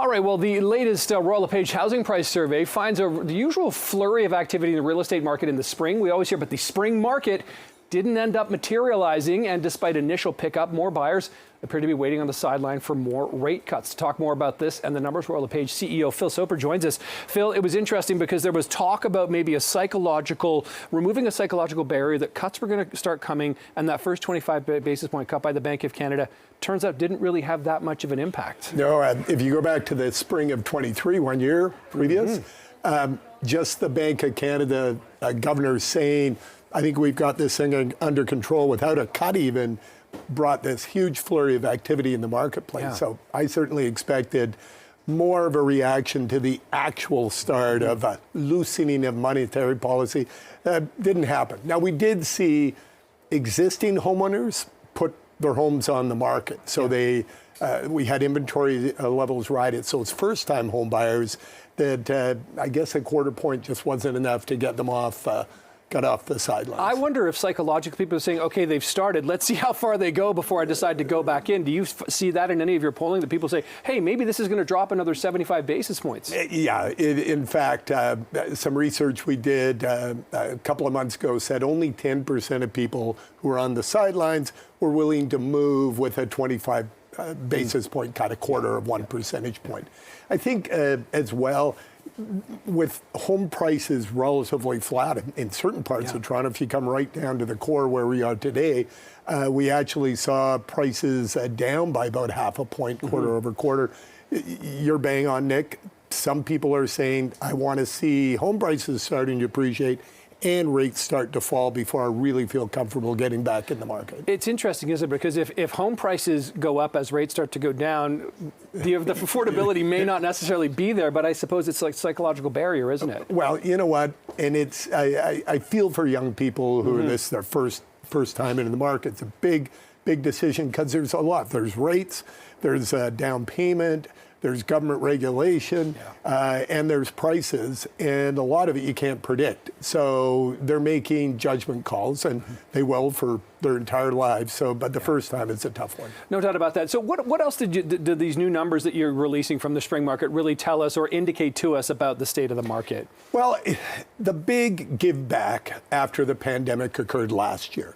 All right, well, the latest Royal LePage housing price survey finds the usual flurry of activity in the real estate market in the spring. We always hear about the spring market didn't end up materializing, and despite initial pickup, more buyers appear to be waiting on the sideline for more rate cuts. To talk more about this and the numbers, Royal LePage CEO Phil Soper joins us. Phil, it was interesting because there was talk about maybe removing a psychological barrier that cuts were going to start coming, and that first 25 basis point cut by the Bank of Canada turns out didn't really have that much of an impact. No, if you go back to the spring of 23, 1 year previous, just the Bank of Canada governor saying, I think we've got this thing under control without a cut even, brought this huge flurry of activity in the marketplace. Yeah. So I certainly expected more of a reaction to the actual start of a loosening of monetary policy. Didn't happen. Now, we did see existing homeowners put their homes on the market. So we had inventory levels riding. So it's first-time home buyers that I guess a quarter point just wasn't enough to get them got off the sidelines. I wonder if psychologically people are saying, okay, they've started, let's see how far they go before I decide to go back in. Do you see that in any of your polling, that people say, hey, maybe this is going to drop another 75 basis points? Yeah, in fact, some research we did a couple of months ago said only 10% of people who are on the sidelines were willing to move with a 25 basis point cut, a quarter of 1 percentage point. I think as well, with home prices relatively flat in certain parts of Toronto, if you come right down to the core where we are today, we actually saw prices down by about half a point, quarter over quarter. You're bang on, Nick. Some people are saying, I want to see home prices starting to appreciate and rates start to fall before I really feel comfortable getting back in the market. It's interesting, isn't it? Because if home prices go up as rates start to go down, the affordability may not necessarily be there, but I suppose it's like a psychological barrier, isn't it? Well, you know what? And it's I feel for young people who are this their first time into the market. It's a big decision because there's a lot. There's rates, there's down payment, there's government regulation, and there's prices, and a lot of it you can't predict. So they're making judgment calls, and they will for their entire lives. So, but the first time it's a tough one. No doubt about that. So what else did these new numbers that you're releasing from the spring market really tell us or indicate to us about the state of the market? Well, the big give back after the pandemic occurred last year.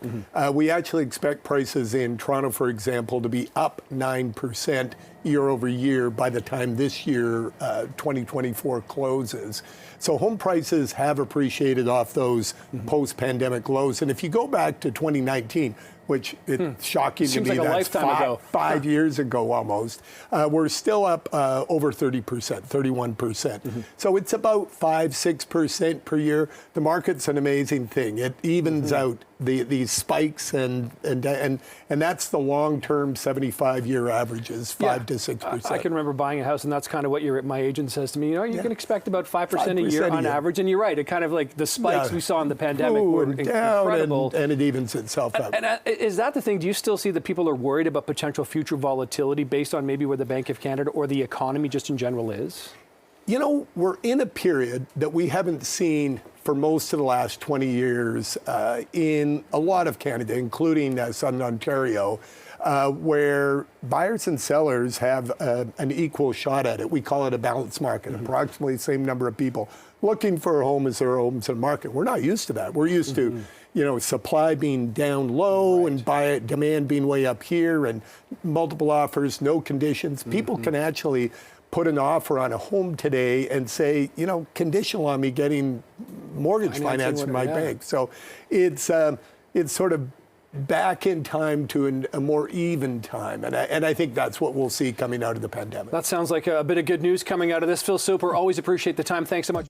We actually expect prices in Toronto, for example, to be up 9% year over year by the time this year, 2024, closes. So home prices have appreciated off those post-pandemic lows. And if you go back to 2019, which it's shocking to me, like that's five years ago almost, we're still up over 30%, 31%. So it's about 5-6% per year. The market's an amazing thing. It evens out these spikes, and that's the long-term 75-year averages, 5 to 6%. I can remember buying a house, and that's kind of what my agent says to me. You know, you can expect about 5% a year on average, and you're right. It kind of like the spikes we saw in the pandemic were incredible, and it evens itself out. And is that the thing? Do you still see that people are worried about potential future volatility based on maybe where the Bank of Canada or the economy just in general is? You know, we're in a period that we haven't seen for most of the last 20 years in a lot of Canada, including Southern Ontario, where buyers and sellers have an equal shot at it. We call it a balanced market, approximately the same number of people looking for a home as there are homes in the market. We're not used to that. We're used to, you know, supply being down low and demand being way up here, and multiple offers, no conditions. People can actually put an offer on a home today and say, you know, conditional on me getting mortgage finance from my bank. So it's sort of back in time to a more even time. And I think that's what we'll see coming out of the pandemic. That sounds like a bit of good news coming out of this. Phil Soper, always appreciate the time. Thanks so much.